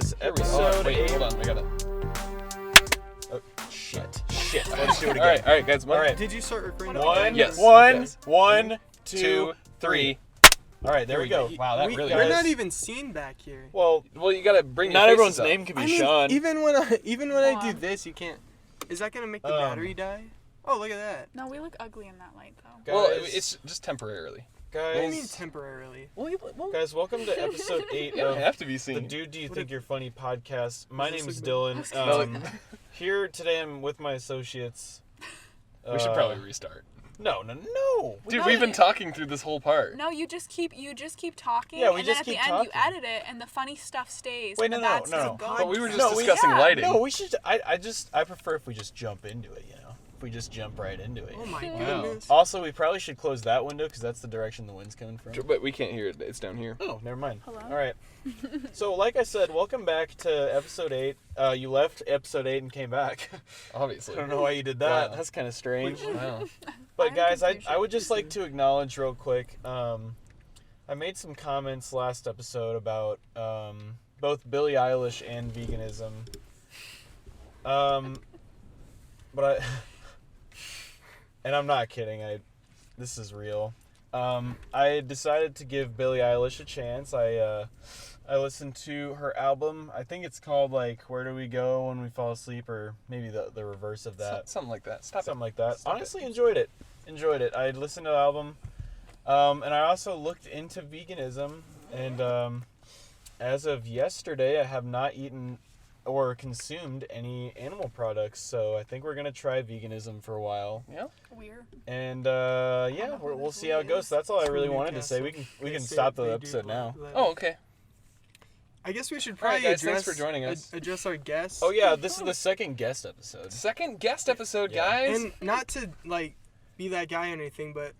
guys. Episode 8. Hold on, I gotta. Oh, shit. Let's do it again. All right, guys. All right. Did you start recording? Yes. One, two, three. All right, there we go. Wow, that really. We're not even seen back here. Well, you gotta bring. not your everyone's faces up. name can be I mean, Sean. even when I do this, you can't. Is that gonna make the battery die? Oh, look at that. No, we look ugly in that light, though. Guys, Well, it's just temporarily. guys. What do you mean temporarily? Guys, welcome to episode 8 You don't of have to be the seen. Dude Do You Think You're Funny podcast. My Does name this is look Dylan. Here today I'm with my associates. We should probably restart. No. Dude, we've been talking through this whole part. No, you just keep talking. Yeah, we and just then keep at the end talking. you edit it, and the funny stuff stays. Wait, and the no. bad stuff goes. But we were just No, discussing yeah. lighting. No, we should. I prefer if we just jump into it. If we just jump right into it. Oh my Wow. goodness. Also, we probably should close that window because that's the direction the wind's coming from. But we can't hear it. It's down here. Oh, never mind. Hello? All right. So, like I said, welcome back to episode 8. You left episode 8 and came back. Obviously. I don't know why you did that. Wow. That's kind of strange. Wow. But I'm guys, I confused. would just like to acknowledge real quick. I made some comments last episode about both Billie Eilish and veganism. But I, and I'm not kidding. This is real. I decided to give Billie Eilish a chance. I listened to her album. I think it's called like "Where Do We Go When We Fall Asleep," or maybe the reverse of that. Something like that. Stop Something it. like that. Stop Honestly, enjoyed it. I listened to the album, and I also looked into veganism. And as of yesterday, I have not eaten or consumed any animal products. So I think we're gonna try veganism for a while. Yeah. Weird. And know who we'll this see how it goes. So that's all I really wanted to say. Newcastle. We can They say stop they the do episode now. blah, blah. Oh, okay. I guess we should All right, probably guys, address thanks for joining us. address our guests. Oh yeah, this is the second guest episode. Second guest episode, Yeah. guys. And not to like be that guy or anything, but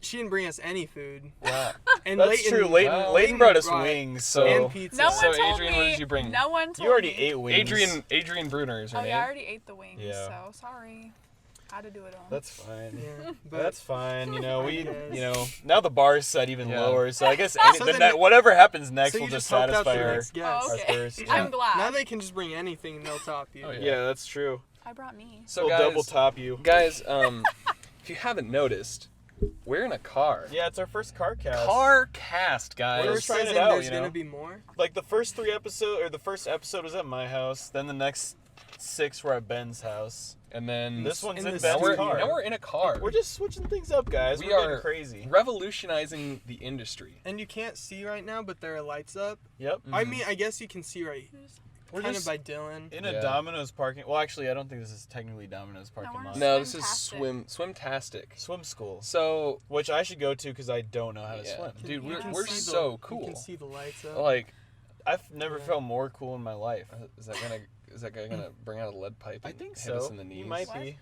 she didn't bring us any food. Wow. And That's Leighton, true. Leighton Leighton brought us brought- wings. So and pizza. No one So, told Adrienne, me. what did you bring? No one told you already me. ate wings. Adrienne Bruner is her Oh name. yeah, I already ate the wings. Yeah. So sorry. Had to do it all. That's fine. Yeah, but That's fine. I guess. Now the bar is set even Yeah. lower. So I guess So then then- whatever happens next so will you just helped out satisfy the our next guest. Oh, okay. thirst. I'm Yeah. glad. Now they can just bring anything and they'll top you. Oh, Yeah, that's true. I brought me. So, We'll guys, double top you. guys, if you haven't noticed, we're in a car. Yeah, it's our first car cast. Car cast, guys. We're First trying it season, out, there's you know? gonna be more. Like the first first episode was at my house. Then the next 6 were at Ben's house. And then This one's in in the Ben's studio. car. now we're in a car. We're just switching things up, guys. We We're getting are crazy. revolutionizing the industry. And you can't see right now, but there are lights up. Yep. I mean, I guess you can see right We're kind just of by Dylan. in a Yeah. Domino's parking. Well, actually, I don't think this is technically Domino's parking we're lot. not. No, this is Swimtastic. Swimtastic. Swim school, So, which I should go to because I don't know how to yeah. swim. Dude, You we're can see so You cool. can see the lights up. Like, I've never Yeah. felt more cool in my life. is that guy gonna bring out a lead pipe? I and think hit so. us in the knees? He might What? be.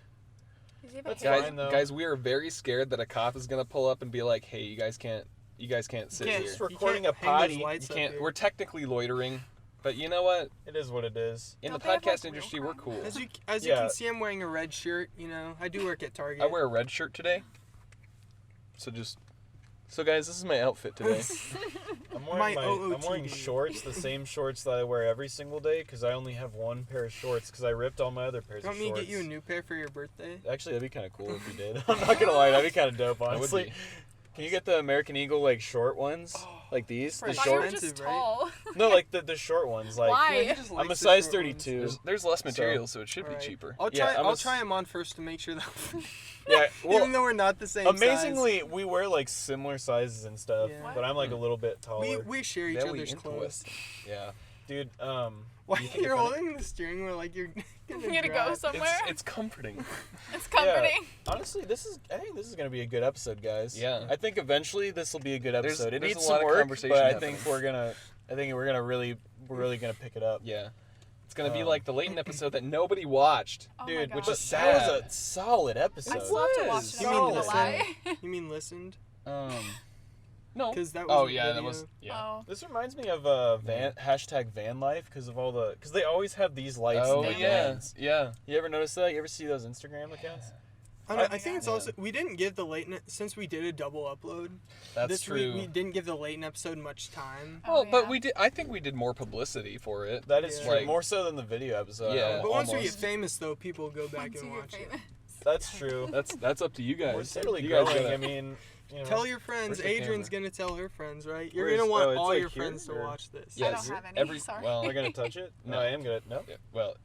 Does he have a That's hair? Guys, fine, though. guys, we are very scared that a cop is gonna pull up and be like, "Hey, you guys can't sit can't- here. Just recording you a can't hang those potty. lights You up can't. here. We're technically loitering, but you know what? It is what it is. In Don't the they have, podcast like, real industry, we're crime? cool. As you Yeah. can see, I'm wearing a red shirt. You know, I do work at Target. I wear a red shirt today. So guys, this is my outfit today. I'm wearing, My I'm wearing OOTD. shorts, the same shorts that I wear every single day because I only have one pair of shorts because I ripped all my other pairs Want of me shorts. to get you a new pair for your birthday? Actually, that'd be kind of cool if you did. I'm not gonna lie, that'd be kind of dope, would honestly. be. Can you get the American Eagle like short ones, like these? I The thought you were short? just Expensive, right? tall. No, like the short ones. Like Why? I'm a size 32. There's less material, so it should Alright. be cheaper. I'll Yeah, try. I'm I'll a s- try them on first to make sure that. Yeah, well, even though we're not the same amazingly, we wear like similar sizes and stuff, Yeah. but I'm like a little bit size. taller. We share each Then we other's into clothes. Yeah, dude. Why You think you're if I- holding the steering wheel like you're gonna, I'm gonna go drive. somewhere. It's comforting. It's comforting. Honestly, I think this is gonna be a good episode, guys. Yeah. I think eventually this will be a good episode. It there's needs a lot some of work, conversation but I happening. think we're really gonna pick it up. Yeah. It's gonna be Um, like the Leighton episode that nobody watched. Oh Dude, my which God. is sad. that was a solid episode. I still have to watch was. it. You I'm mean not gonna listen? lie. You mean listened? No. Because that was. Oh a yeah, that video. was yeah. Oh. This reminds me of hashtag van life because of all because they always have these lights. Oh in their yeah, vans. yeah. You ever notice that? You ever see those Instagram accounts? I think it's Yeah. also we didn't give the since we did a double upload. That's This true. week we didn't give the Leighton episode much time. Well, Oh, but yeah. we did. I think we did more publicity for it. That is Yeah. true. Like- More so than the video episode. Yeah. But once we get almost. famous, though, people will go back Once and you get watch it. famous. That's true. That's up to you guys. We're steadily you guys growing. gotta- I mean, you know. Tell your friends. Where's the Adrian's camera? gonna tell her friends, right? You're Where's- gonna want oh, it's all like your here, friends to or- watch this. I don't Yes. have any, Every sorry. well, We're gonna touch it? No, No. I am gonna. No. yeah, well,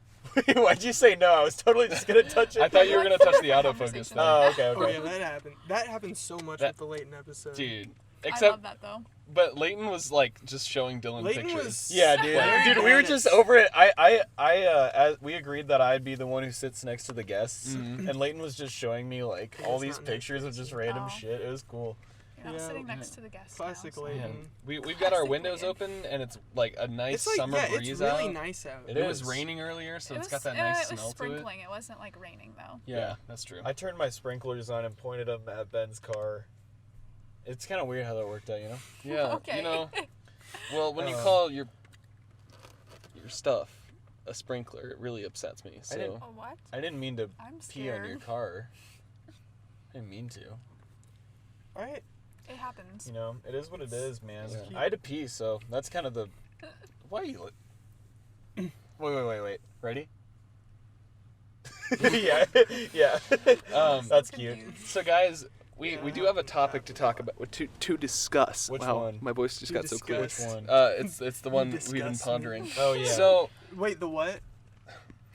Why'd you say no? I was totally just gonna touch it. I thought you were Like gonna touch the four autofocus conversations. thing. Oh, okay, Oh okay. yeah, that happened. That happened so much That- with the Leighton episode. Dude. I Except, love that though. but Leighton was like just showing Dylan Leighton pictures. was- Yeah, dude. Very Dude, we were honest. just over it. As we agreed that I'd be the one who sits next to the guests, Mhm. and Leighton was just showing me like all It's these not pictures of next just to random Oh. shit. It was cool. You're not Yeah. sitting next to the guests. Classic now, so- Leighton. Man, we've got our Classic windows Leighton. open and it's like a nice It's like summer yeah, breeze it's really out. nice out. It It was is. raining earlier, so It it's got was- that nice it was smell to it. sprinkling. It wasn't like raining though. Yeah, that's true. I turned my sprinklers on and pointed them at Ben's car. It's kind of weird how that worked out, you know? Yeah, Okay. you know. Well, when you Uh, call your stuff a sprinkler, it really upsets me. So didn't- Oh, what? I didn't mean to I'm pee on your scared. car. I didn't mean to. All right. It happens. You know, it is what it is, man. Yeah. I had to pee, so that's kind of the. Why are you? Wait. Ready? yeah, yeah. That's cute. Confused. So guys, we Yeah, do have a topic to talk about to discuss. Which wow, one? my voice just To got so clear. discuss. Which one? It's the one we've been disgust me. pondering. Oh yeah. So Wait, the what?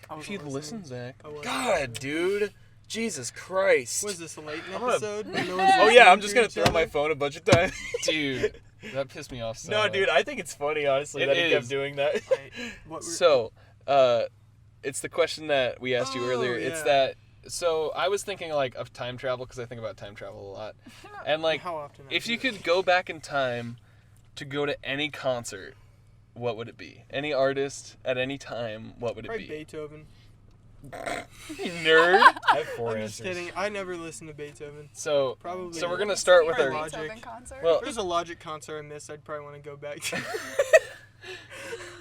I if wasn't you listening. listen, Zach. I wasn't God, listening. dude. Jesus Christ. Was this a Leighton I'm gonna- episode? No one's Oh listening yeah, I'm to just gonna each throw other? my phone a bunch of times. Dude, that pissed me off so No, much. dude, I think it's funny honestly It that he kept is. doing that. Right. What were- So, it's the question that we asked you Oh, earlier. It's yeah. that. So I was thinking like of time travel because I think about time travel a lot, and like how often? I if do you that. could go back in time to go to any concert, what would it be? Any artist at any time, what would it Probably be? Beethoven. You nerd. I have four I'm just answers. kidding. I never listened to Beethoven. So Probably. So we're gonna So start you with were our. at a Logic. Beethoven concert? Well- If there's a Logic concert I missed, I'd probably want to go back to.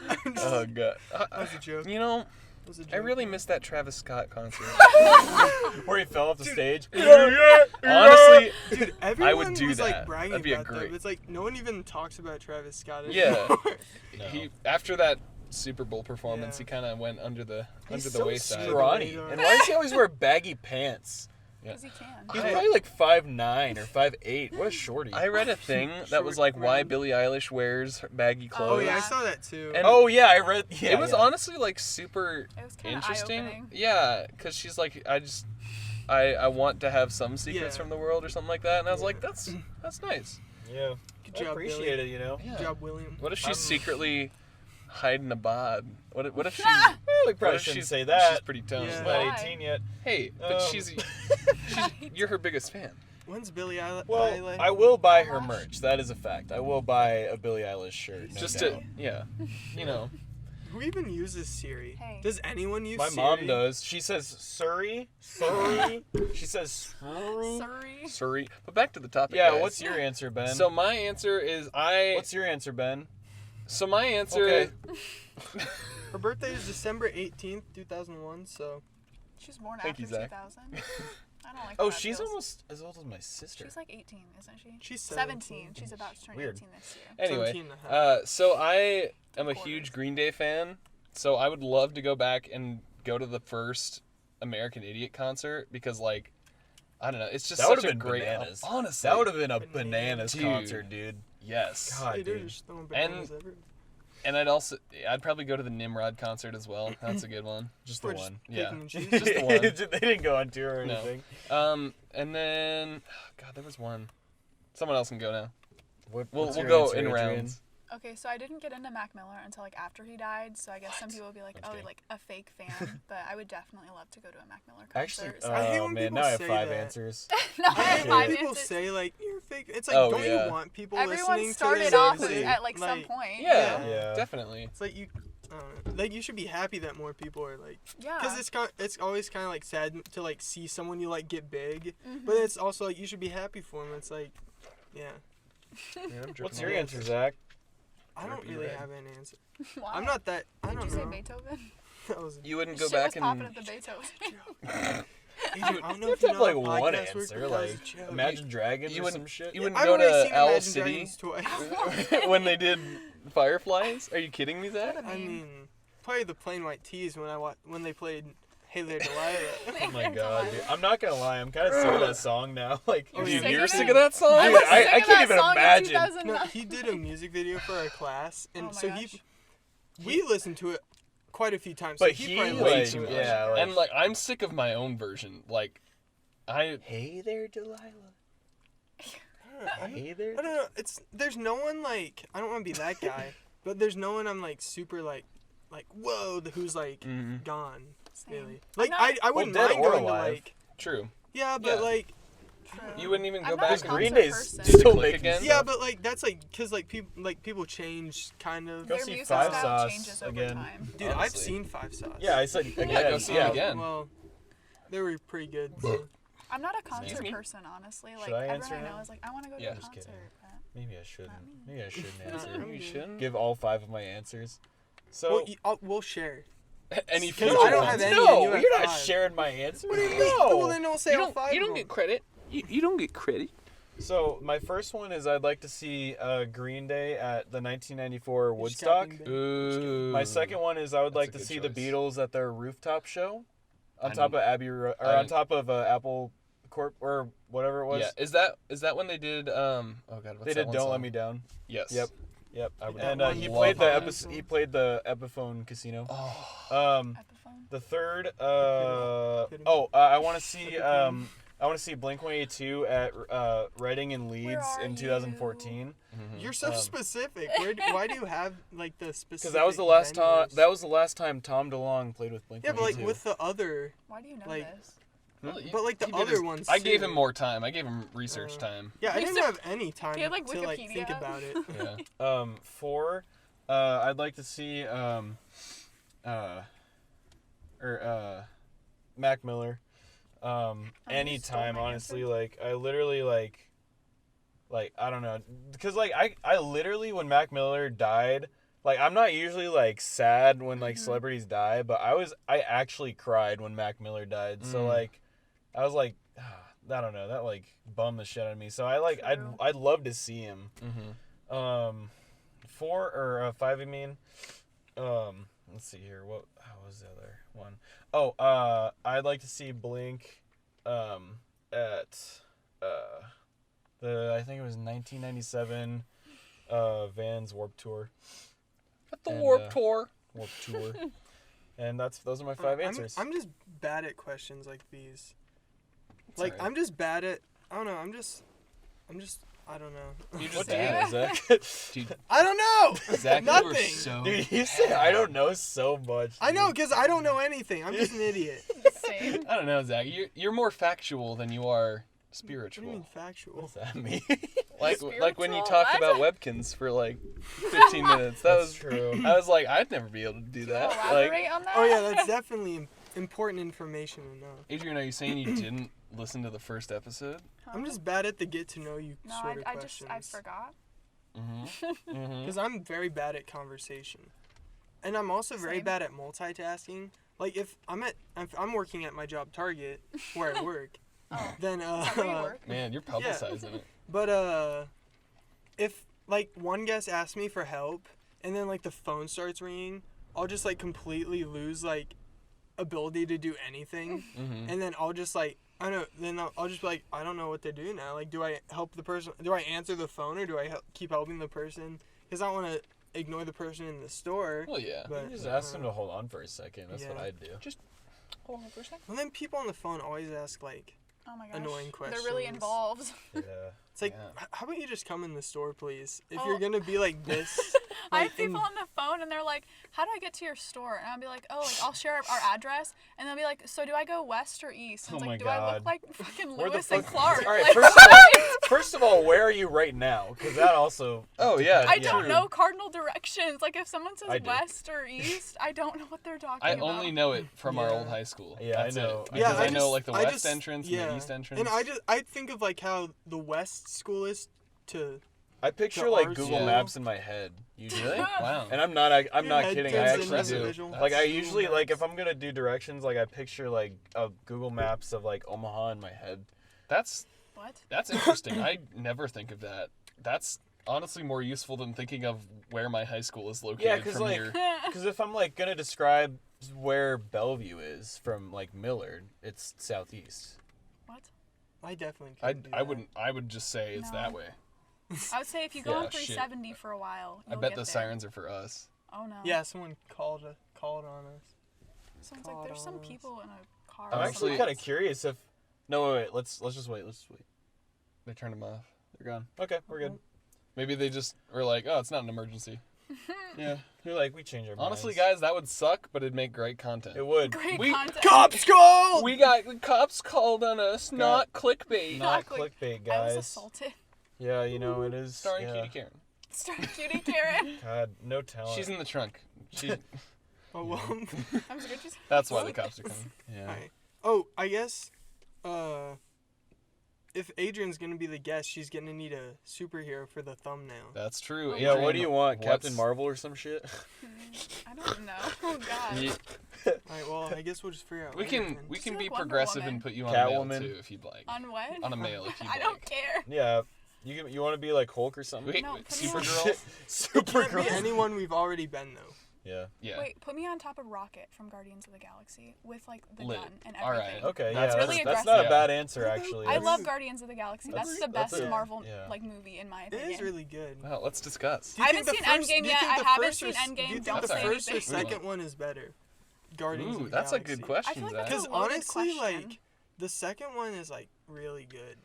I'm just- Oh god. that was a joke. You know, That was a joke. I really missed that Travis Scott concert. Where he fell off the stage. Honestly, Dude, everyone do was that. like bragging That'd be a about that. great- But it's like no one even talks about Travis Scott Yeah. anymore. No. he after that Super Bowl performance, Yeah. he kind of went under the He's under the so wayside. scrawny. And why does he always wear baggy pants? Because he can. He's I- probably like 5'9" or 5'8". What a shorty. I read a thing that was Short like why round. Billie Eilish wears baggy clothes. Oh yeah, I Yeah. saw that too. And- Oh yeah, I read. Yeah, it was yeah. honestly like super It was kind of interesting. eye-opening. Yeah, because she's like, I want to have some secrets Yeah. from the world or something like that, and I was Yeah. like, that's nice. Yeah. Good I job, appreciate Billy. it, you know. Yeah. Good job, William. What if she's I'm- secretly hiding a bod? What if she? Well, we what probably if shouldn't she's, say She's that. pretty toned. Yeah. She's Well, not Why? 18 yet. hey, but Um, she's you're her biggest fan. When's Billie Eilish? Well, I will buy her Eilish? merch. That is a fact. I will buy a Billie Eilish shirt. No Just doubt. to yeah, you know. Who even uses Siri? Hey. Does anyone use My Siri? mom does. She says Surrey. Surrey. She says Surrey. Sorry. Sorry, but back to the topic. Yeah. guys. What's your answer, Ben? So my answer is What's your answer, Ben? So my answer. Okay. Her birthday is December 18th, 2001. So She was born Thank after you, Zach. 2000. I don't like Oh, that. she's Feels- almost as old as my sister. She's like 18, isn't she? she's 17. She's about to turn Weird. 18 this year. Anyway, 17 and a half. so I am a Quarters. huge Green Day fan, so I would love to go back and go to the first American Idiot concert because, like, I don't know, it's just That would such have a been great bananas. Honestly, That would have been a Bananas. bananas Dude. concert, dude. yes. God, Hey, dude, dude. just throwing bananas everywhere. And I'd probably go to the Nimrod concert as well. That's a good one. Just the We're just one. Yeah. picking and choosing. Just the one. They didn't go on tour or No. anything. And then, God, there was one. Someone else can go now. What, We'll what's we'll your go answer, in Adrienne? rounds. Okay, so I didn't get into Mac Miller until like after he died, so I guess some people would be like, I'm oh, kidding. like a fake fan, but I would definitely love to go to a Mac Miller Actually, concert. I hate oh when man, people now I have say 5 that. ansers. No, I I hate have when five people answers. say like you're fake. It's like Oh, don't yeah. you want people Everyone listening started to their off music? at like some point. Yeah, Yeah. definitely. It's like you, I don't know, like you should be happy that more people are like, Yeah. because it's always kind of like sad to like see someone you like get big, Mhm. but it's also like you should be happy for them. It's like, yeah, What's your answer, Zach? I don't Be really red. have an answer. Why? I'm not that. I Did don't you say know. Beethoven? That was You wouldn't go Shit back was popping and at the Beethoven. Adrian, I don't know You if have you to have know like how one podcasts work, answer, but that was like a joke. Imagine Dragons you or wouldn't- some shit. you wouldn't I've go only to seen Owl Imagine City Dragons twice. when they did Fireflies? Are you kidding me, Zach? What a I meme. mean, probably the Plain White Tees when they played Hey There Delilah. Oh my god, dude. I'm not gonna lie, I'm kind of sick of that song now. Like, Oh, Dude, yeah. you're Sick sick of of that song? I Dude, was I sick of can't that even song in imagine. 2009. No, he did a music video for our class, and Oh my so gosh. we listened to it quite a few times. But so he, probably way listened too to it. yeah, like, And like, I'm sick of my own version. Like, hey there, Delilah. Hey there. I don't know. There's no one like I don't want to be that guy, but there's no one I'm like super like whoa who's like gone Same. really. Like not- I wouldn't Well, dead mind or going alive. to like true. yeah, but Yeah. like True. You wouldn't even go I'm not back a and Green concert Day's person. Did it still click making again? yeah, but like that's like because like people change kind of. Go Their see music Five style Sauce changes over again. time. Dude, I've honestly. seen Five Sauce. Yeah, I said again. Yeah, go see it yeah. again. Well, they were pretty good. So. I'm not a Excuse concert me? person, honestly. Like Should I answer everyone I know now? is like, I want to go Yeah. to a Just concert. kidding. But Maybe I shouldn't. Not me. Maybe I shouldn't Not answer. really. You shouldn't. Give all 5 of my answers. So. We'll share. Any Because future I don't ones. have any. No, and you have you're not 5. sharing my answers. What do you mean? No. Well, then don't say all 5. You of don't them. get credit. You don't get credit. So my first one is I'd like to see Green Day at the 1994 You're Woodstock. just copying Ooh. My second one is I would That's like a to good see the choice. Beatles at their rooftop show, on I top didn't- of Abbey Road, or I on didn't- top of Apple Corp or whatever it was. Yeah. Is that when they did oh god, what's They that did one "Don't song? Let Me Down." Yes. Yep. I would And love he that played the song. he played the Epiphone Casino. Oh. Um, Epiphone. the third Hit 'em. I want to see I want to see Blink-182 at Reading and Leeds are in you? 2014. You're so Um, specific. Why do you have like the specific? Because that was the last time. venues? That was the last time Tom DeLonge played with Blink-182. Yeah, but like with the other, Why do you know like- this? Well, but like the he did other his- ones. I gave too. him more time. I gave him research Uh, time. Yeah, I He didn't said- have any time he had, like, to like think Wikipedia. about it. Yeah. 4, I'd like to see Mac Miller. Anytime, my honestly. answer. Like I literally like I don't know, because like I literally when Mac Miller died. Like I'm not usually like sad when like celebrities die, but I actually cried when Mac Miller died. So like I was like I don't know, that like bummed the shit out of me. So True. I'd love to see him. Mm-hmm. 4 or 5 I mean. Let's see here. How was the other one? Oh, I'd like to see Blink at I think it was 1997 Vans Warped Tour. At the And, Warped Tour. Warped Tour. And those are my 5 answers. I'm just bad at questions like these. It's Like alright. I'm just bad at. I don't know. I'm just. I don't know. You What just do you bad. know, Zach? Dude, I don't know. Zach, you were Nothing. so Dude, you say I don't know so much. I know dude. because I don't know anything. I'm just an idiot. Same. I don't know, Zach. You're more factual than you are What do you spiritual. mean factual? What's that mean? Like when you Spiritual? talked about What? Webkins for like 15 minutes. That That's was true. I was like, I'd never be able to do that. Like, Elaborate on that. Oh yeah, that's definitely important information to know. Adrian, are you saying you didn't listen to the first episode? I'm just bad at the get to know you No, sort of I questions. forgot. Mm-hmm. Mm-hmm. Because I'm very bad at conversation, and I'm also very Same. bad at multitasking. Like if I'm working at my job Target where I work, Oh. then Is that where you work? Man, you're publicizing it. but if like one guest asks me for help and then like the phone starts ringing, I'll just like completely lose like ability to do anything, Mm-hmm. and then I'll just like I don't know. Then I'll just be like I don't know what to do now. Like do I help the person? Do I answer the phone or do I keep helping the person? Because I don't want to ignore the person in the store. Well, yeah. But You just ask them to hold on for a second. That's what Yeah. I'd do. Hold on for a second. And then people on the phone always ask like Oh my gosh. annoying questions. They're really involved. Yeah. it's like Yeah. how about you just come in the store please? If Oh. you're gonna be like this. I like, have people on the phone and they're like, "How do I get to your store?" And I'll be like, "Oh, like I'll share our address." And they'll be like, "So do I go west or east?" And it's Oh like, my "Do I God. look like fucking Where the Lewis and fuck- Clark?" All right, Like, first of all, where are you right now? Because that also. Oh, yeah. I Yeah. don't know cardinal directions. Like if someone says I do. west or east, I don't know what they're talking I about. only know it from our Yeah. old high school. Yeah, I That's know. It. Yeah, Because I know like the I west entrance and the east entrance. And I think of like how the west school is to I picture The like art Google style. Maps in my head. Really? Wow. And I'm not Your not head kidding. turns I into actually the do. visual. Like I That's usually Google like if Maps. I'm gonna do directions, like I picture like a Google Maps of like Omaha in my head. That's What? interesting. I never think of that. That's honestly more useful than thinking of where my high school is located Yeah, because from like, here. because if I'm like gonna describe where Bellevue is from like Millard, it's southeast. What? I definitely could do I that. wouldn't. I would just say it's No. that way. I would say if you go Yeah, on shit. 370 for a while, I you'll bet get the there. sirens are for us. Oh no. Yeah, someone called on us. Sounds like there's some people in a car. I'm with actually lights. kind of curious if. No, wait. Let's just wait. Let's just wait. They turned them off. They're gone. Okay, we're good. Maybe they just were like, "Oh, it's not an emergency." Yeah, you're like we change our minds. Honestly, guys, that would suck, but it'd make great content. it would. Great We- content. Cops called! We got the cops called on us, not clickbait. Not Exactly. clickbait, I was guys. assaulted. Yeah, you know it is. Starring yeah. Katie Karen. Starring Judy Karen. God, no talent. She's in the trunk. She. Oh, well. I'm scared she's. That's why the cops are coming. Yeah. Alright. Oh, I guess, if Adrienne's gonna be the guest, she's gonna need a superhero for the thumbnail. That's true. Yeah, what do Adrienne, you want? Captain what's- Marvel or some shit? I don't know. Oh god. Ye- Alright, well, I guess we'll just figure out. We later can then. we Just can like be Wonder progressive Woman. and put you on a mail Catwoman. too if you'd like. On what? On a mail if you'd I like. don't care. Yeah. You want to be like Hulk or something? Wait, No, wait, put me on- Supergirl. Can't Supergirl. be anyone we've already been though. Yeah. Yeah. Wait, put me on top of Rocket from Guardians of the Galaxy with like the Lit. gun and All right. everything. Okay. That's yeah. really That's not a aggressive. bad answer actually. I That's- love Guardians of the Galaxy. That's the best a- Marvel yeah. like movie in my It opinion. is really good. Well, let's discuss. Do you I think haven't the seen first- Endgame do you yet. think I the haven't first seen or- Endgame. Do you think Don't the say first or anything. second one is better? Guardians of Ooh, the that's a Galaxy. good question, I feel like Zach. that's Because a loaded honestly, question. like, the second one is like really good.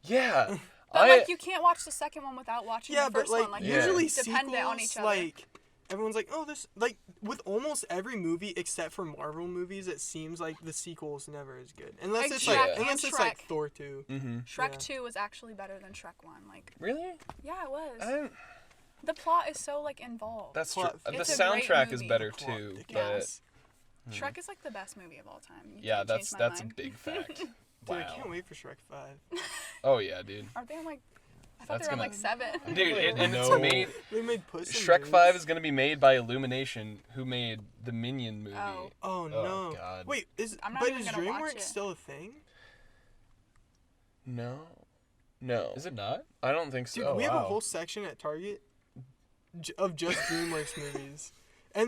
Yeah. But like you can't watch the second one without watching Yeah, the but first like one. Like Yeah. usually they're dependent sequels, on each other. like everyone's like, oh, this like with almost every movie except for Marvel movies, it seems like the sequel's never as good, unless Like it's Shrek like and unless it's like Shrek. Thor 2. Mm-hmm. Shrek yeah. 2 was actually better than Shrek 1. Like Really? yeah, it was. I don't. The plot is so like involved. That's true. Plot- The It's a great soundtrack is movie. better The plot too, but thickens. Shrek is like the best movie of all time. You yeah, can't that's change my a mind. big fact. Dude, Wow. I can't wait for Shrek 5. Oh yeah, dude. Aren't they on like? I thought That's they were on gonna- like 7. Dude, and No. it's made. They made Puss in Shrek Boots. 5 is gonna be made by Illumination, who made the Minion movie. Oh. Oh no! God. Wait, I'm not but even is gonna watch DreamWorks it. still a thing? No. No. Is it not? I don't think Dude, so. we have a wow. whole section at Target of just DreamWorks movies,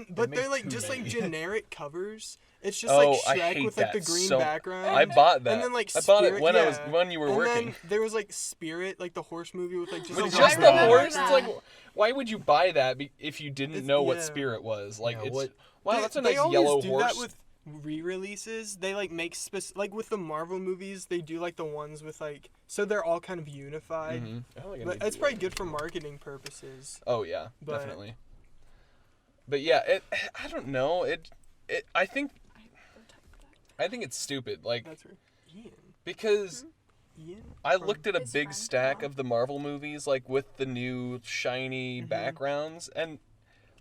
but make they're like too just like many. generic covers. It's just Oh, like I Shrek hate with like the that green so- background. I bought that. And then like I bought it Spirit- when yeah. when you were and working. then there was like Spirit, like the horse movie with like just, But like, just a the remember green horse. It's that. like, why would you buy that if you didn't It's- know what yeah. Spirit was? Like, Yeah, it's what- wow, They- that's a they nice always yellow do horse. that with re-releases. They like make like with the Marvel movies, they do like the ones with like so they're all kind of unified. Mhm. I don't think I But need to it's do probably that. good for marketing purposes. Oh yeah, But- definitely. But yeah, I don't know. I think it's stupid. Like That's right. Ian. because Ian. I from- looked at a His big friend, stack yeah. of the Marvel movies, like with the new shiny Mm-hmm. backgrounds, and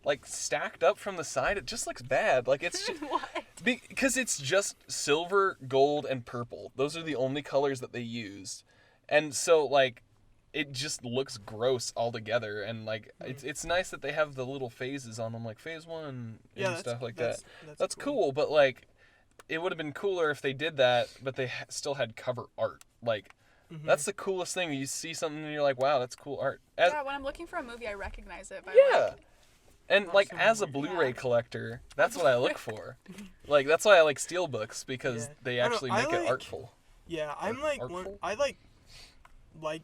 like stacked up from the side, it just looks bad. Like it's just, What? because it's just silver, gold, and purple. Those are the only colors that they used, and so like it just looks gross altogether. And like it's nice that they have the little phases on them, like phase 1 and Yeah, that's- stuff like that's- that. That's cool, but like it would have been cooler if they did that, but they still had cover art. Like Mm-hmm. that's the coolest thing. You see something and you're like, wow, that's cool art. As, Yeah, when I'm looking for a movie, I recognize it. By, yeah. Like, And like so as a weird. Blu-ray Yeah. collector, that's what I look for. Like that's why I like steelbooks because Yeah. they I don't know, actually I make it like- artful. Yeah, I'm like Artful? I like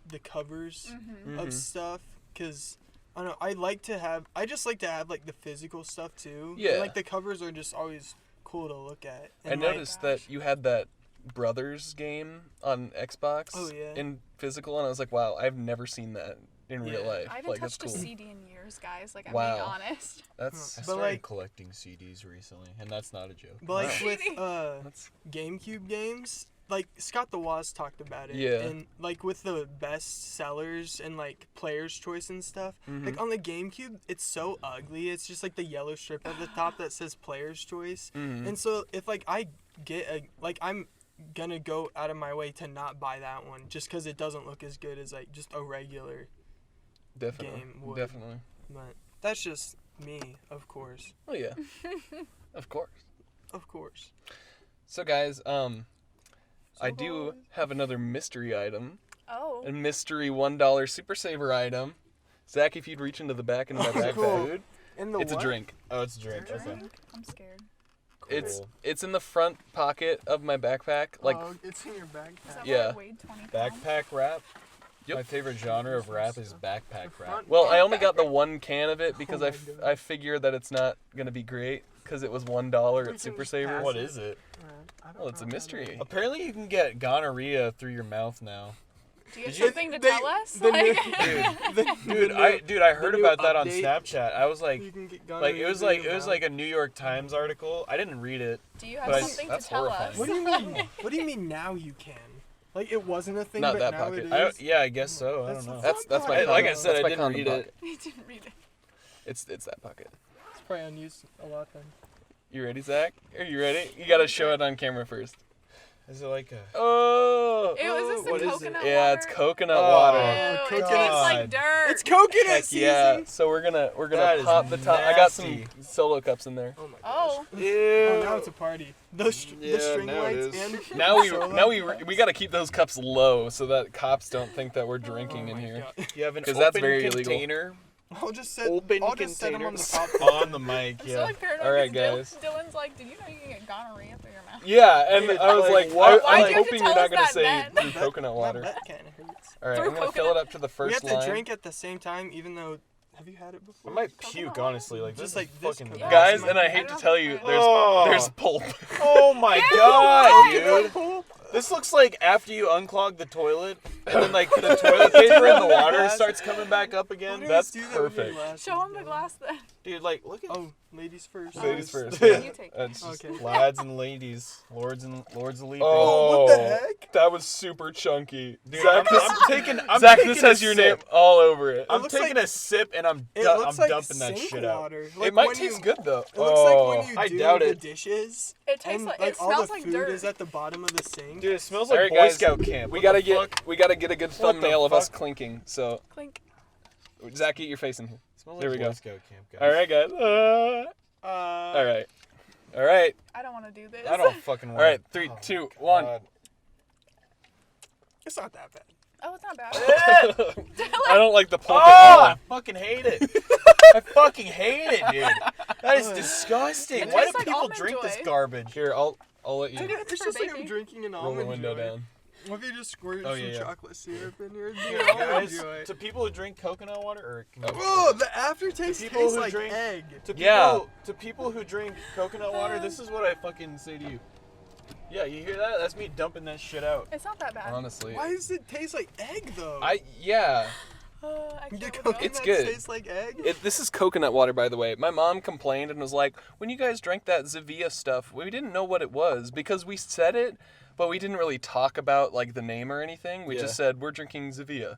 the covers Mm-hmm. of stuff because I don't know. I just like to have like the physical stuff too. Yeah. And, like the covers are just always cool to look at. I And, like, noticed that you had that Brothers game on Xbox Oh, yeah. in physical, and I was like, wow, I've never seen that in real Yeah. life. I haven't Like that's touched cool. a CD in years, guys. Like I'm Wow. being honest. That's I But, started like- collecting CDs recently, and that's not a joke. But like Wow. with that's GameCube games, like Scott the Woz talked about it. Yeah. And like with the best sellers and like player's choice and stuff, Mm-hmm. like on the GameCube, it's so ugly. It's just like the yellow strip at the top that says player's choice. Mhm. And so if like I get I'm gonna go out of my way to not buy that one just because it doesn't look as good as like just a regular game would. Definitely. But that's just me, of course. Oh yeah. Of course. Of course. So guys, I do have another mystery item. Oh. A mystery $1 Super Saver item. Zach, if you'd reach into the back of my backpack. Cool. Dude. In the It's what? a drink. Oh, it's a drink. Okay. I'm scared. Cool. It's in the front pocket of my backpack. Like Oh, it's in your Is backpack. that Yeah. why it weighed 20 pounds? Backpack rap. Yep. My favorite genre of rap is backpack rap. well, I only got the one can of it because Oh I my God. I figured that it's not gonna be great because it was $1 We at Super can just Saver. pass What is it? Well, it's a mystery. Apparently, you can get gonorrhea through your mouth now. Do you have Did you- something to they- tell us? the new- Dude, I heard new about that on update. Snapchat. I was like, You can get it was gonorrhea through your like a New York Times article. I didn't read it. do you have But something to that's tell horrifying. us? What do you mean? What do you mean now you can? Like it wasn't a thing, Not but that now pocket. it is. Yeah, I guess so. I That's don't know. That's my Like I condom- said, that's I my didn't condom read pocket. it. You didn't read it. It's that pocket. It's probably unused a lot then. You ready, Zach? Are you ready? You gotta show it on camera first. Is it like a? Oh. Ew, is this the what is it? coconut Yeah, water? it's coconut Oh, water. Ew, it coconut. tastes like dirt. It's coconut Heck season. yeah! So we're gonna That is pop the top. I got some nasty. solo cups in there. Oh my gosh. Oh. Oh, now it's a party. The string now it lights is. and Now we gotta keep those cups low so that cops don't think that we're drinking Oh in my here. God. You have an 'Cause open that's very illegal. container I'll just set. Open I'll just set them on the top. on the mic. I'm still Yeah. like paranoid. All right, 'cause guys. Dylan's like, did you know you can get gonorrhea through your mouth? Yeah, and Dude, I was like, like, what? Why'd I'm you have to hoping you're tell not us gonna that say then? through coconut My water. butt kind of hurts. All right, Through I'm gonna fill coconut? it up to the We first have to line. drink at the same time, even though. Have you had it I before? might Coconut puke, water? honestly. Like Just this like is this fucking coconut. Guys, Yeah. and I I hate to don't tell think you, I- Oh. there's pulp. Oh my Ew. god, dude! Cool. This looks like after you unclog the toilet, and then like the toilet paper and the water starts coming back up Why again. do That's we do that with your perfect. glasses, Show him the Dylan? glass then. Dude, like look at Oh, ladies first. Ladies first. You Yeah. take it. That's just- Okay. lads and ladies, lords of leaping. Oh, what the heck? That was super chunky. Dude, Zach, I'm Zach, taking this has a your sip. name all over it. I'm looks taking like- a sip and I'm It I'm looks like dumping that sink shit out. water. It Like might when taste you, good though. It looks like when you I do doubt the it. dishes. It tastes and like like it all smells the like food dirt. is at the bottom of the sink. Dude, it smells All like right, Boy guys, Scout camp. we What gotta the fuck? get a good What the thumbnail of us fuck? clinking. So Clink. Zach, get your face in here. It smells There like we Boy go. Scout camp, guys. All right, guys. All right. All right. I don't want to do this. I don't fucking want. All right. 3, 2, 1. God. It's not that bad. Oh, it's not bad. I don't like the pulp Oh, at I all. fucking hate it. I fucking hate it, dude. That is disgusting. It Why do tastes like people Almond drink this Joy. garbage? Here, I'll let Dude, you Dude, it's for just like I'm baking. drinking an roll the almond window joy. down. What if you just squirted Oh, some yeah. chocolate syrup in here? Dude, Dude, almond guys, joy. to people who drink coconut water, or Oh, the aftertaste To people tastes who like drink- egg. to people, Yeah. to people who drink coconut water, this is what I fucking say to you. Yeah, you hear that? That's me dumping that shit out. It's not that bad. Honestly, Why does it taste like egg though? yeah. I The can't with coconut It's good. tastes like egg. This is coconut water, by the way. My mom complained and was like, when you guys drank that Zevia stuff, we didn't know what it was because we said it, but we didn't really talk about like the name or anything. We Yeah. just said we're drinking Zevia.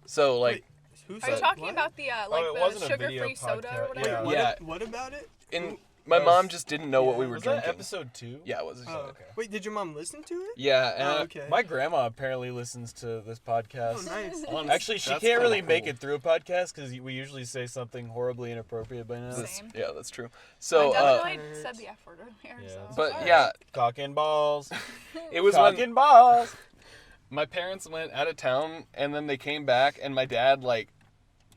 So like Who Are you said talking what? about the it like wasn't the a video sugar-free soda podcast. or Wait, whatever? what, Yeah. what about it? in my That mom was- just didn't know what yeah. we were Was drinking. that episode 2? Yeah, it was. Oh, okay. Wait, did your mom listen to it? Yeah, and Oh, okay. My grandma apparently listens to this Oh, podcast. nice. Actually, she That's can't really kinda make cool. it through a podcast because we usually say something horribly inappropriate by now. Same. yeah, that's true. So, I definitely Kinda said hurts. the F word earlier. Yeah. So. but sorry. yeah, Cock and balls. it was Cock when and balls. my parents went out of town and then they came back and my dad like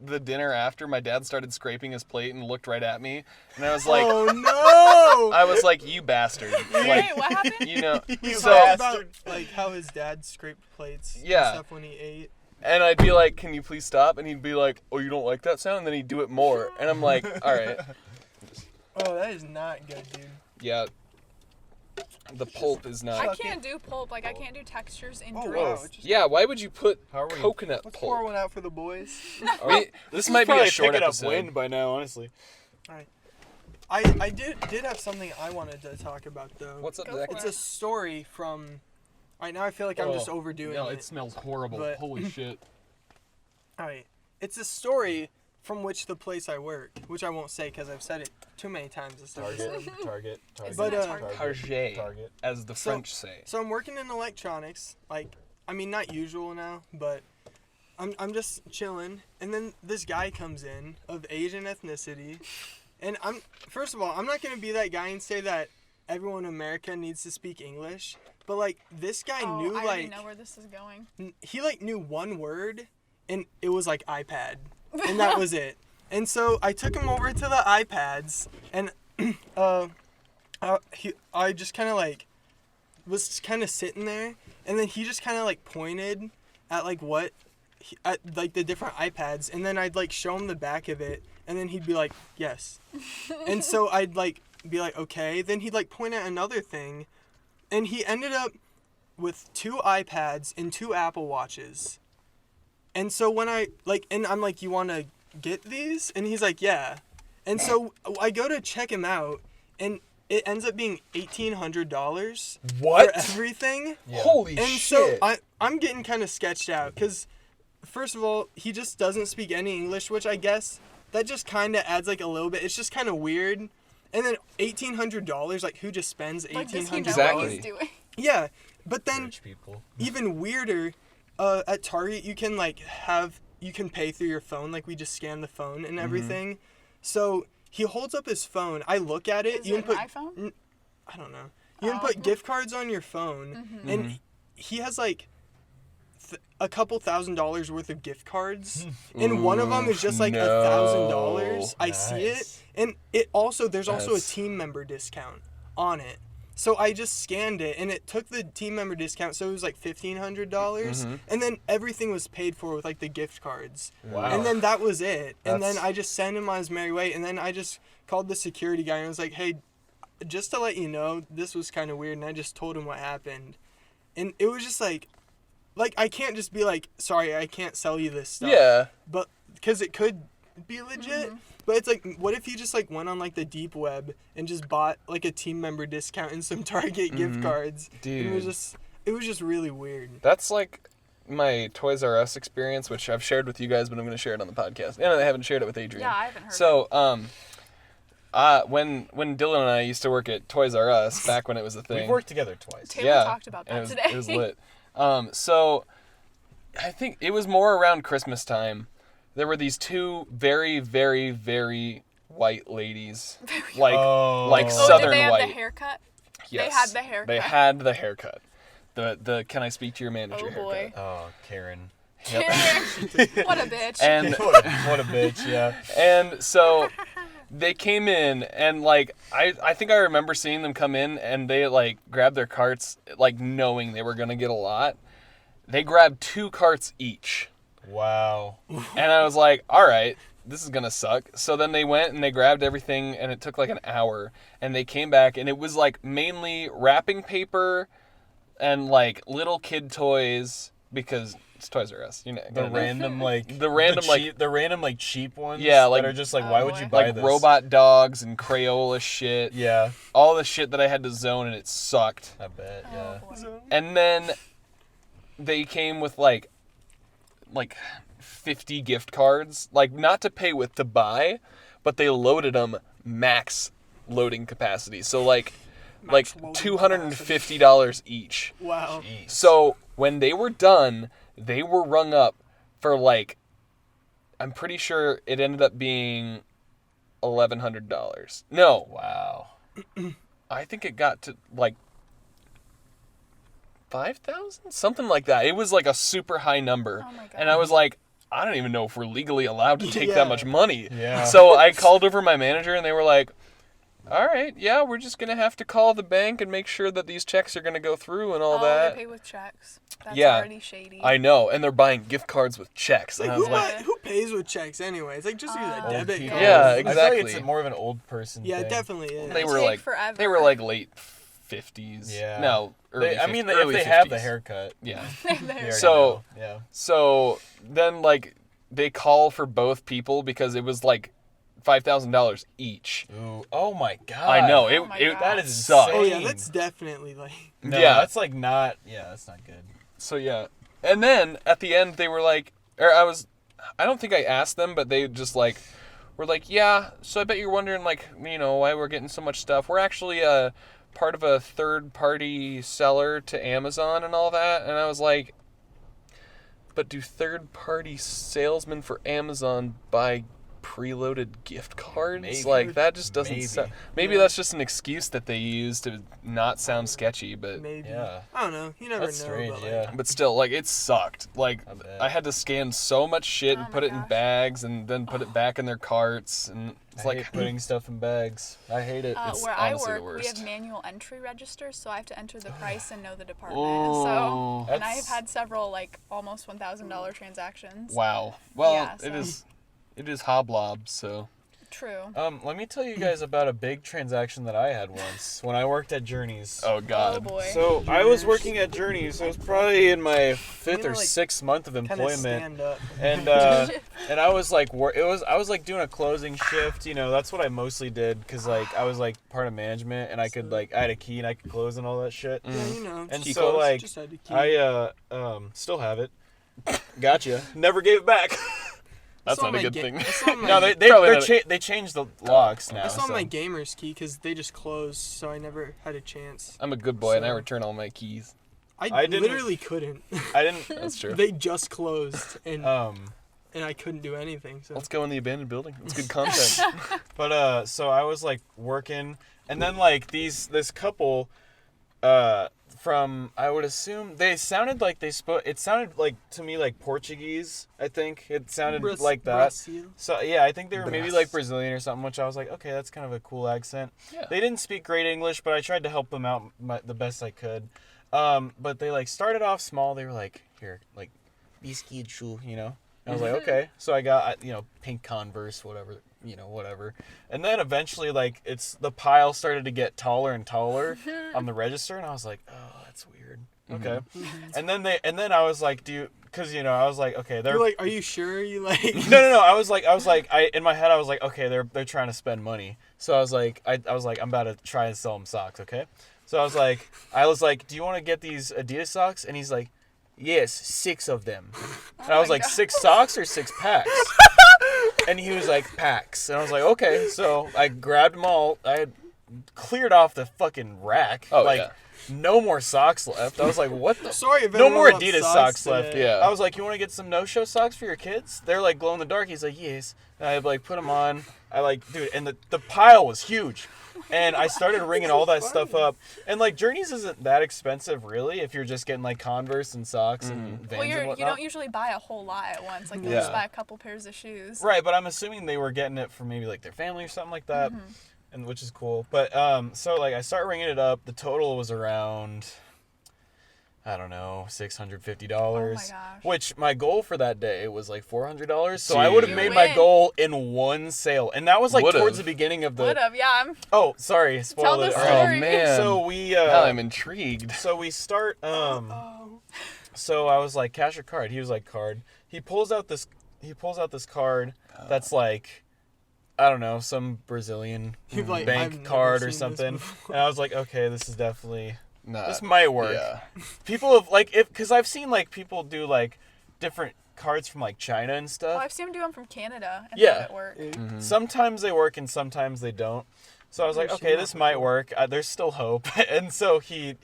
the dinner after my dad started scraping his plate and looked right at me and I was like Oh no! I was like you bastard Wait, like what happened? you know We so talked about like how his dad scraped plates Yeah. and stuff when he ate. and I'd be like can you please stop and he'd be like oh you don't like that sound and then he'd do it more and I'm like all right Oh, that is not good, dude. yeah the pulp is I not can't do pulp. Like I can't do textures in Oh wow! drinks. it just- yeah why would you put How are we? coconut Let's pour pulp one out for the boys. this might be Probably a short picking episode up wind by now, honestly. I did have something I wanted to talk about though. what's up Go Zach for It's a story from. Right now, I feel like I'm just overdoing it. smells horrible But- holy shit Alright, it's a story from which the place I work, which I won't say because I've said it too many times this Target, episode. Target, Target. But, Target. Target. as the So- French say So I'm working in electronics. Like, I mean, not usual now, but I'm just chilling, and then this guy comes in of Asian ethnicity, and first of all, I'm not gonna be that guy and say that everyone in America needs to speak English, but like this guy knew I already like know where this is going. he like knew one word, and it was like iPad, and that was it. And so I took him over to the iPads, and I just kind of like was kind of sitting there, and then he just kind of like pointed at like at like the different iPads, and then I'd like show him the back of it, and then he'd be like, yes. And so I'd like be like, okay. Then he'd like point at another thing, and he ended up with 2 iPads and 2 Apple Watches. And so when and I'm like, you want to get these? And he's like, yeah. And so I go to check him out, and it ends up being $1,800 What? for everything. Yeah. Holy And shit. so I'm getting kind of sketched out because, first of all, he just doesn't speak any English, which I guess that just kind of adds like a little bit. It's just kind of weird. And then $1,800, like who just spends $1,800? Like, does he know Exactly. what he's doing? Yeah, but then Rich people. even weirder, at Target you can pay through your phone, like we just scan the phone and everything. So he holds up his phone. I look at it. Is You it can an put iPhone? I don't know. You can put gift cards on your phone, Mm-hmm. and he has like a couple $1,000s worth of gift cards, and one of them is just like $1,000. I see it, Nice. and there's also a That's- team member discount on it. So I just scanned it, and it took the team member discount, so it was like $1,500, and then everything was paid for with like the gift cards. Wow. And then that was it. And then That's- I just sent him on his merry way, and then I just called the security guy and was like, hey, just to let you know, this was kind of weird, and I just told him what happened. And it was just like I can't just be like, sorry, I can't sell you this stuff. Yeah. But because it could be legit. But it's like, what if you just like went on like the deep web and just bought like a team member discount and some Target gift cards? Dude. And it was just really weird. That's like my Toys R Us experience, which I've shared with you guys, but I'm going to share it on the podcast. And I haven't shared it with Adrienne. Yeah, I haven't heard So, when Dylan and I used to work at Toys R Us, back when it was a thing. We've worked together twice. Taylor talked about and that it was today. lit. So I think it was more around Christmas time. There were these 2 very, very, very white ladies, like Oh. like Oh, southern did they have white. the haircut? Yes. They had the haircut. They had the haircut. The can I speak to your manager Oh, boy. haircut. Oh, Karen. What a bitch. And What a bitch, yeah. and so they came in, and like I think I remember seeing them come in, and they like grabbed their carts, like knowing they were gonna get a lot. They grabbed 2 carts each, Wow. and I was like, all right, this is gonna suck. So then they went and they grabbed everything, and it took like an hour, and they came back, and it was like mainly wrapping paper and like little kid toys, because it's Toys R Us, you know. The random like The random, like- the random like cheap ones. Yeah, like- that are just like, Oh, why would boy. you buy like this? robot dogs and Crayola shit. Yeah, All the shit that I had to zone, and it sucked. I bet. Oh, Yeah. boy. And then they came with like 50 gift cards, like not to pay with, to buy, but they loaded them max loading capacity. So like Max loading $250 each. Wow. Jeez. So when they were done, they were rung up for like, I'm pretty sure it ended up being $1,100. No, Wow. I think it got to like 5,000, something like that. It was like a super high number. Oh my God. And I was like, I don't even know if we're legally allowed to take Yeah. that much money. Yeah. So I called over my manager, and they were like, all right, yeah, we're just going to have to call the bank and make sure that these checks are going to go through and all Oh, that. they pay with checks. That's Yeah. already shady. I know, and they're buying gift cards with checks. Like, And I was like, who pays with checks anyway? It's like just use a Old debit people. card. Yeah, I feel exactly. like it's more of an old person Yeah, thing. it definitely is. they They were take like forever. they were like late 50s. Yeah. No, early I 50s, mean, early if they 50s. have the haircut. Yeah. we already So- know. Yeah. So then like they call for both people because it was like $5,000 each. Ooh. Oh my god. I know Oh my it God. That is sucked. Oh yeah, Same. that's definitely like. No, Yeah. that's like not. Yeah, that's not good. So yeah, and then at the end they were like, I don't think I asked them, but they just like were like, yeah. So I bet you're wondering like, why we're getting so much stuff. We're actually part of a third party seller to Amazon and all that. And I was like, But do third-party salesmen for Amazon buy preloaded gift cards? Maybe. Like, that just doesn't Maybe. sound... Maybe that's just an excuse that they use to not sound sketchy, but... Maybe. Yeah. I don't know. You never That's know. strange, but, like, yeah. But still, like, it sucked. Like, I bet. I had to scan so much shit Oh and my put it in gosh. bags and then put it back in their carts. And it's I like, hate putting stuff in bags. I hate it. It's Where I honestly the work, we worst. have manual entry registers, so I have to enter the price and know the department. Oh. So, and I That's- have had several like almost $1,000 transactions. wow. Well, Yeah, it is hoblob, so... True. Let me tell you guys about a big transaction that I had once when I worked at Journeys. Oh, Oh God. boy. So I was working at Journeys. I was probably in my fifth know, or like, sixth month of Kind of employment, stand up. and and I was like, I was like doing a closing shift. You know, that's what I mostly did because like I was like part of management, and I could like I had a key and I could close and all that shit. Yeah, you know. And Key so close? like just had to keep. I still have it. Gotcha. Never gave it back. That's I saw not a my good ga- thing. I saw my, No, Probably not they changed the locks now. I saw so. my gamer's key because they just closed, so I never had a chance. I'm a good boy and I So- return all my keys. I didn't- literally couldn't. I didn't. That's true. They just closed, and Um. I couldn't do anything. So Let's go in the abandoned building. It's good content. But so I was like working, and then like this couple, from I would assume they sounded like they spoke. It sounded like to me like Portuguese. I think it sounded like that. Brazil. So yeah, I think they were maybe Bras- like Brazilian or something, which I was like, okay, that's kind of a cool accent. Yeah. They didn't speak great English, but I tried to help them out the best I could. But they like started off small. They were like, here, like, biscuit shoe, you know. And I was like, okay. So I got, you know, pink Converse, whatever, you know, whatever. And then eventually, like, the pile started to get taller and taller on the register, and I was like, oh, that's weird. Okay. And then I was like, because you know, I was like, okay, they're You're like, are you sure? You like? no. I was like, in my head, I was like, okay, they're trying to spend money. So I was like, I'm about to try and sell them socks, okay? So I was like, do you want to get these Adidas socks? And he's like, yes, 6 of them. And I was my like, God. 6 socks or 6 packs? And he was like, packs. And I was like, okay. So I grabbed them all. I had cleared off the fucking rack. Oh, like, yeah. no more socks left. I was like, what the? Sorry if No anyone more wants Adidas socks socks left. today. Yeah. I was like, you want to get some no-show socks for your kids? They're like glow in the dark. He's like, yes. And I like put them on. I like, dude, and the pile was huge. And I started ringing all that stuff up. And like Journeys isn't that expensive really if you're just getting like Converse and socks and Vans Well, and you whatnot. don't usually buy a whole lot at once. Like, you'll Yeah. just buy a couple pairs of shoes. Right, but I'm assuming they were getting it from maybe like their family or something like that, and which is cool. But so like I start ringing it up. The total was around, I don't know, $650. Oh my gosh. Which my goal for that day was like $400. So I would have Dude. made You my win. goal in one sale, and that was like Would've. towards the beginning of the. Would've, yeah. Oh, sorry, spoiled the it. story. Oh, Sorry. man. So we now I'm intrigued. so we start Oh. so I was like, cash or card? He was like, card. He pulls out this card that's like, I don't know, some Brazilian You're like, I've bank never card or seen this something. before. And I was like, okay, this is definitely Nah, this might work. Yeah. People have like because I've seen like people do like different cards from like China and Well, stuff. I've seen them do them from Canada. And Yeah. it work. Mm-hmm. Sometimes they work and sometimes they don't. So I was like, Never okay, seen this that might before. work. There's still hope. And so he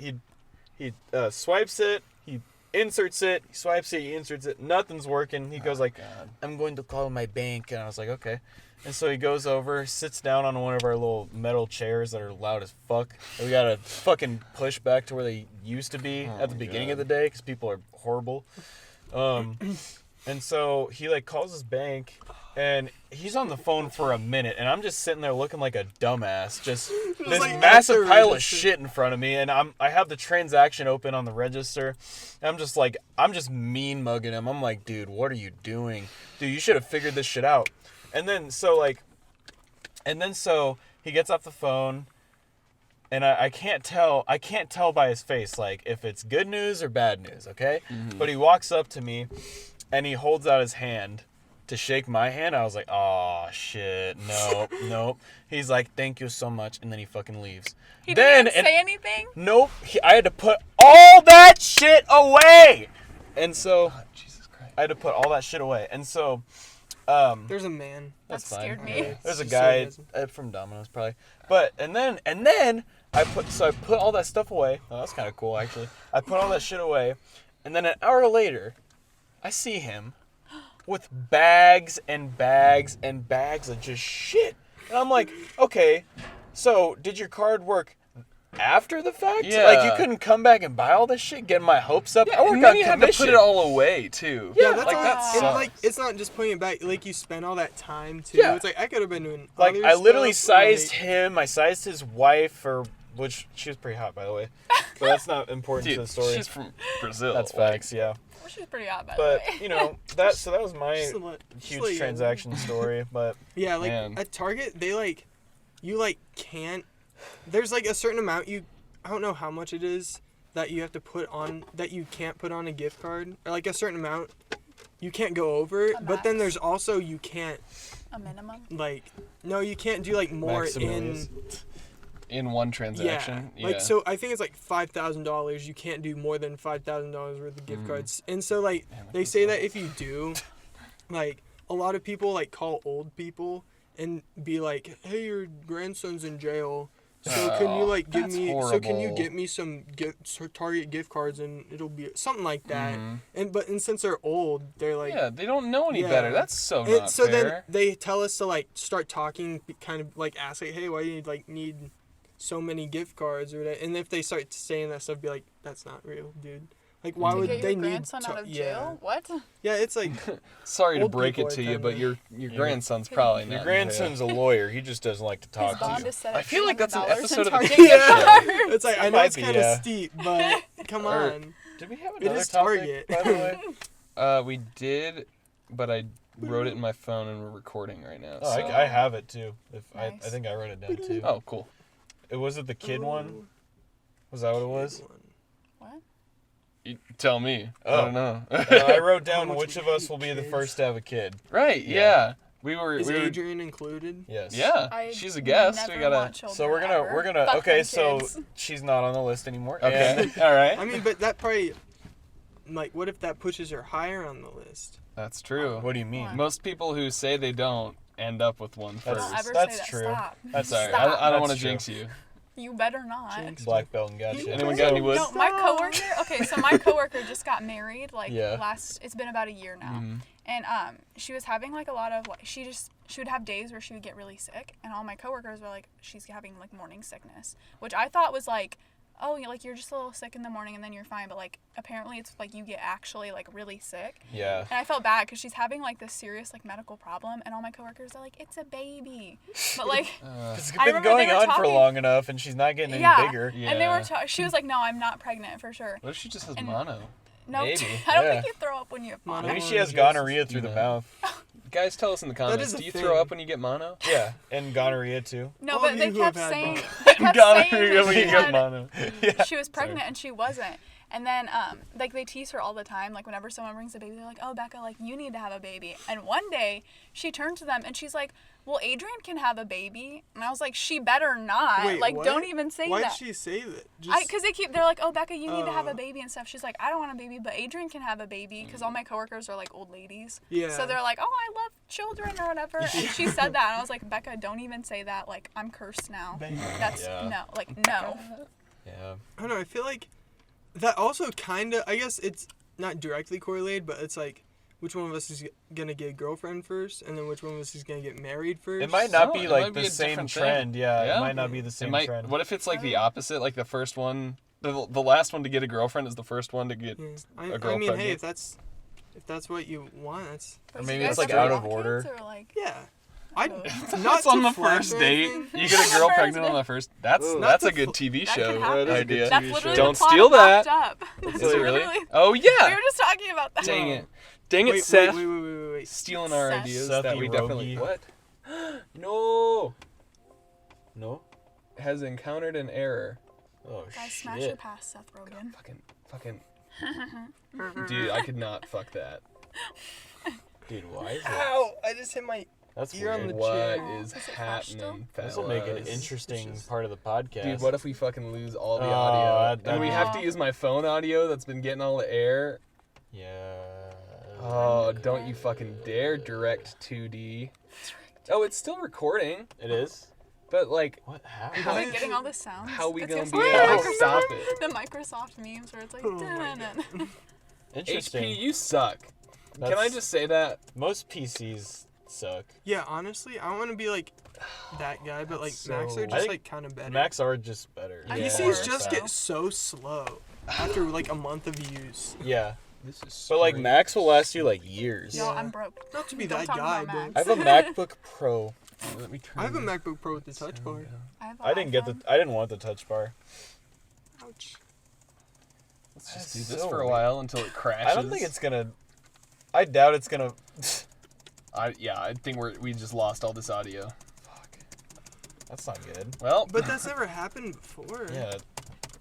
swipes it. He inserts it. He swipes it. He inserts it. Nothing's working. He goes like, God. I'm going to call my bank. And I was like, okay. And so he goes over, sits down on one of our little metal chairs that are loud as fuck. And we got to fucking push back to where they used to be at the my beginning God. of the day because people are horrible. And so he like calls his bank, and he's on the phone for a minute, and I'm just sitting there looking like a dumbass, just this like massive after pile of register. shit in front of me, and I have the transaction open on the register. And I'm just mean mugging him. I'm like, dude, what are you doing? Dude, you should have figured this shit out. And then so he gets off the phone. And I can't tell by his face like if it's good news or bad news, okay? But he walks up to me and he holds out his hand to shake my hand. I was like, "Oh shit, nope." He's like, "Thank you so much," and then he fucking leaves. He then didn't say anything. nope, I had to put all that shit away. And so Oh, Jesus Christ. I had to put all that shit away. And so There's a man. That that's fine. scared me. There's a Just guy sarcasm. from Domino's probably. But and then I put all that stuff away. Oh, that's kind of cool actually. I put all that shit away, and then an hour later, I see him with bags and bags and bags of just shit. And I'm like, okay, so did your card work after the fact? Yeah. Like, you couldn't come back and buy all this shit, getting my hopes up? I work and then on you had to commission. put it all away, too. Yeah, that's like, all. that And, sucks. like, it's not just putting it back. Like, you spend all that time too. Yeah. It's like I could have been doing. Like, other I literally stuff, sized like- him. I sized his wife, which she was pretty hot, by the way. But that's not important to the Dude, story. she's from Brazil. That's like, facts, yeah. Well, she's pretty hot, by But, the way. you know, that was my Just let- just huge let you- transaction story. But Yeah, like Man. at Target, they like, you like can't. There's like a certain amount I don't know how much it is that you have to put on that you can't put on a gift card, or like a certain amount you can't go over. But then max. there's also you can't A minimum. like no you can't do like more Maximilians. in one yeah transaction. like so I think it's like $5,000. You can't do more than $5,000 worth of gift cards, and so like Man, they say that if you do, like a lot of people like call old people and be like, hey, your grandson's in jail, so can you Oh, like give that's me so can you horrible. get me some Target gift cards, and it'll be something like that. Mhm. And since they're old, they're like Yeah, they don't know any Yeah. better. That's so and not so then fair. they tell us to like start talking, kind of like ask like, hey, why do you like need so many gift cards or whatever? And if they start saying that stuff, be like, that's not real, dude. Like, why To would get they your need grandson to- out of yeah. jail? What? Yeah, it's like Sorry to old break it people to are you, kinda- but your grandson's probably not. your in grandson's a lawyer. He just doesn't like to His talk to bond you. is set I at feel like that's an $200 episode in of the Target TV gift show. cards. it's like I It know might it's be, kind of yeah. steep, but come Or- on. Did we have It another is topic, Target. by the way? We did, but I wrote it in my phone and we're recording right now. Oh, so. I have it too. I Nice. think I wrote it down too. Oh, cool. Was it the kid one? Was that what it was? What? You tell me. I Oh. don't know. I wrote How down much which we of us hate will be the kids. first to have a kid. Right? Yeah. Yeah. We were. Is we were Adrienne included? Yes. yeah. I She's a guest. never We gotta. want children So we're ever. gonna Fuck okay, them so kids. she's not on the list anymore. Okay. And All right. I mean, but that probably, like, what if that pushes her higher on the list? That's true. what do you mean? What? Most people who say they don't end up with one That's- first. Don't ever that's say that. true. Stop. That's Sorry, Stop. I don't want to That's true. jinx you. You better not. Jinx. Black belt and gotcha. Anyone got any wood? No, my coworker. Okay, so my coworker just got married. Like Yeah. it's been about a year now, Mhm. and she was having like a lot of like she would have days where she would get really sick, and all my coworkers were like, she's having like morning sickness, which I thought was like, oh, you're just a little sick in the morning and then you're fine, but like apparently it's like you get actually like really sick. Yeah. And I felt bad because she's having like this serious like medical problem, and all my coworkers are like, it's a baby, but like. It's I been remember going they were on for talking- long enough, and she's not getting any Yeah. bigger. Yeah. And they were she was like, no, I'm not pregnant for sure. What if she just has And- mono? No, Maybe, I don't yeah. think you throw up when you have mono. Maybe she has Just gonorrhea through do the that. mouth. Guys, tell us in the comments. is a Do you thing. throw up when you get mono? Yeah, and gonorrhea too. No, All but of they you who have kept had saying mono. they kept saying Gonorrhea that when she you get had- mono. Yeah. she was pregnant and she wasn't. And then like they tease her all the time. Like whenever someone brings a baby, they're like, "Oh, Becca, like you need to have a baby." And one day she turned to them and she's like, "Well, Adrienne can have a baby." And I was like, "She better not. Wait, like what? don't even say Why'd that." she say that? Because they're like, "Oh, Becca, you need to have a Oh. baby and stuff." She's like, "I don't want a baby, but Adrienne can have a baby," because all my coworkers are like old ladies. Yeah. So they're like, "Oh, I love children or whatever," and she said that, and I was like, "Becca, don't even say that. Like, I'm cursed now. That's Yeah. no, like no." Yeah. I don't know. I feel like that also kind of. I guess it's not directly correlated, but it's like which one of us is gonna get a girlfriend first, and then which one of us is gonna get married first. It might not No, be it like might be the a same different trend. thing. Yeah, Yeah. it might not be the It same might. trend. What if it's like the opposite? Like the first one, the last one to get a girlfriend is the first one to get. Yeah. a girl I mean, hey, pregnant. if that's what you want, that's Or Do maybe you it's, guys like, ever out of want order. kids, or, like, yeah. I Oh. not That's on to the flash first or date. anything. You get a On the girl first pregnant on date. the first. That's Ooh. that's a Not good the TV That show could happen. idea. That's TV literally show. Don't the plot steal of Locked that. Up. Is it really? Oh We yeah. were just talking about that. Dang No. it. Dang it, Wait, Seth. wait. Stealing our Seth. ideas Seth that we definitely. Rogi. What? No. No. Has encountered an error. Oh Guys, smash it shit. past Seth Rogen. Fucking. Dude, I could not fuck that. Dude, why is that? Ow! I just hit my. That's You're on weird. the What chair. is Is it fresh still? happening, This will make an fellas? interesting It's just- part of the podcast. Dude, what if we fucking lose all the Oh, audio? that'd And we be- have to use my phone audio that's been getting all the air. Yeah. Oh, don't you fucking dare direct 2D. Oh, it's still recording, It is. but like, What Is happened? it getting all the sounds? how we It's gonna just be like able to Microsoft- stop it? The Microsoft memes where it's like, Oh my dun-dun-dun. Interesting. HP, you suck. Can I just say that? Most PCs suck. Yeah, honestly, I don't want to be like that guy, but like That's Macs so- are I just think like kind of better. Macs are just better. I Yeah. think PCs just so. get so slow after like a month of use. Yeah, This is but like strange. Macs will last you like years. Y'all, Yeah. I'm broke. Not to be Don't that talk guy, about but I have a MacBook Pro. Let me turn I have a this MacBook Pro with the touch sound bar. down. I I didn't want the touch bar. Ouch. Let's just That's do this so for a weird. while until it crashes. I don't think it's gonna. I doubt it's gonna. I think we just lost all this audio. Fuck. That's not good. Well, But that's never happened before.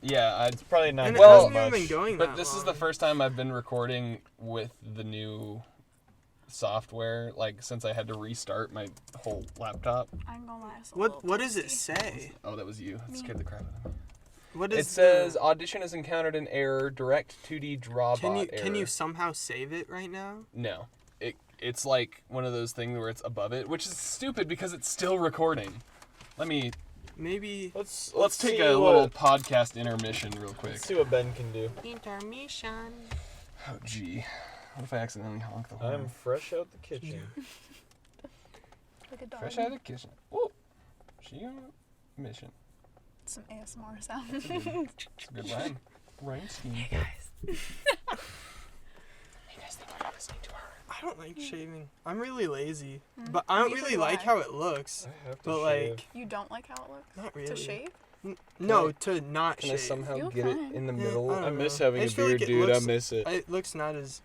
Yeah, it's probably not. And good it Well, hasn't much. even been going but that this is long. the first time I've been recording with the new software, like since I had to restart my whole laptop. I'm gonna lie. It's a What little what does it toasty. say? Oh, that was you. That Me. scared the crap out of me. What It is says audition has encountered an error. Direct 2D drawbot Can you error. somehow save it right now? No. It's like one of those things where it's above it, which is stupid because it's still recording. Maybe Let's see take a what- little podcast intermission real quick. Let's see what Ben can do. intermission. Oh gee. What if I accidentally honk the horn? I'm fresh out the kitchen. Like a dog. Fresh out of the kitchen. Whoa. She on a mission. Some ASMR sound. It's a good rhyme. Rhyme scheme. Hey guys. You guys think we're listening to her? I don't like shaving. I'm really lazy, Mm. but I don't Usually really like why? how it looks. I have to But shave. like, You don't like how it looks? not really. To shave? No, to not Can I shave. somehow You're get fine. it in the Yeah, middle? I don't I miss know. having I a just feel like beard, it dude. I looks- miss it. It looks not as.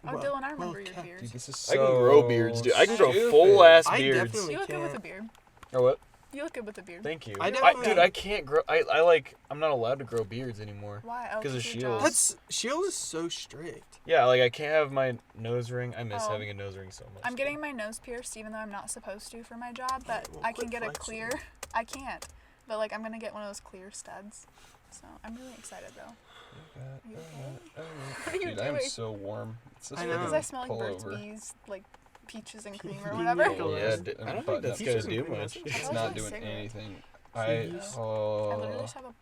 Oh, well- Dylan, I remember well your kept. beard. Dude, this is I can so grow beards, dude. I can grow stupid. full ass I beards. definitely You look good with a can't. beard. Or what? You look good with a beard. Thank you. I definitely- Dude, I can't grow. I like. I'm not allowed to grow beards anymore. Why? Oh, 'Cause of your Shields. job. That's Shield is so strict. Yeah, like I can't have my nose ring. I miss Oh. having a nose ring so much. I'm getting my nose pierced even though I'm not supposed to for my job, but well, I can quit get a flexing. clear. I can't. But like I'm gonna get one of those clear studs. So I'm really excited though. Are you okay? What are you Dude, I'm doing? so warm. It's just I like know. Because a I smell like Burt's pullover. Bees, like peaches and cream Pina or whatever. colada. Yeah, Let me I don't button think that's up gonna Peaches and do cream, much. that's- It's Smells not like doing cigarette. anything. Jeez. I literally just have a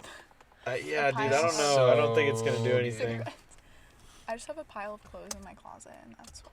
Yeah, dude. I pile don't of know. I don't think it's gonna do So anything. cigarette. I just have a pile of clothes in my closet, and that's.